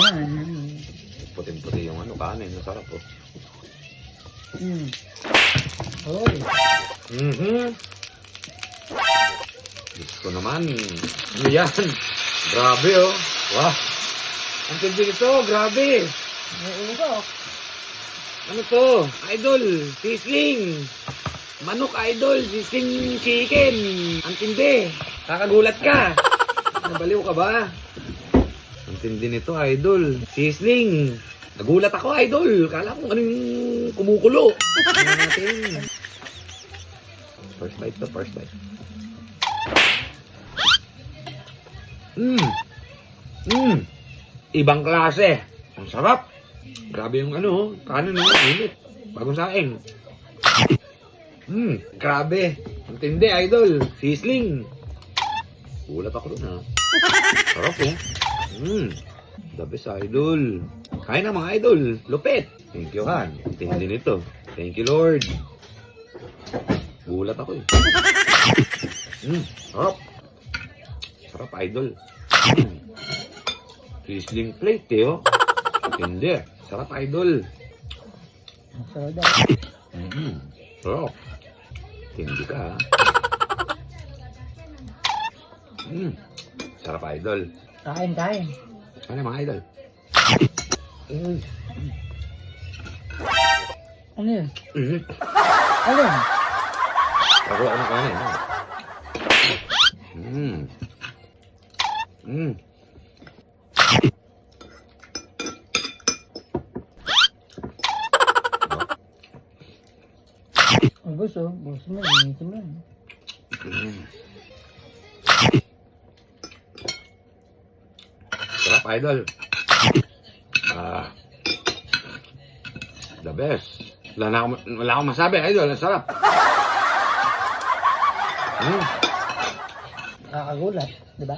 naman. Puting-puti yung ano, kanin. Masarap po. Hoy. Diyos ko naman. Ano yan? Grabe oh. Wow. Ang tindi nito. Grabe. May usok. Ano to? Idol. Sisling. Manok idol. Sisling chicken. Ang tindi. Kakagulat ka. Nabaliw ka ba? Ang tindi nito idol. Sisling. Nagulat ako idol. Kala ko anong kumukulo. Tingnan natin. First bite to. First bite. Ibang klase. Ang sarap. Grabe yung ano, kanin na, init. Bagong saing. Grabe. Ang tindi, idol. Sisling. Gulat ako dun, ha. Sarap, oh. The best, idol. Kain na, mga idol. Lupit. Thank you, Han. Ang tindi nito. Thank you, Lord. Gulat ako, eh. Sarap. Sarap, idol. Sisling plate, eh, oh. Hindi. Sarap, idol. Sarap daw. Sarap. Hindi ka, ha. Sarap, idol. Kain. Ano, mga idol? Ano yun? Ano yun? Ako na kanin, ha. Ang gusto. Gusto mo. Initin mo yan. Sarap, idol. The best. Wala akong masabi, idol. Ang sarap. Nakakagulat. Diba?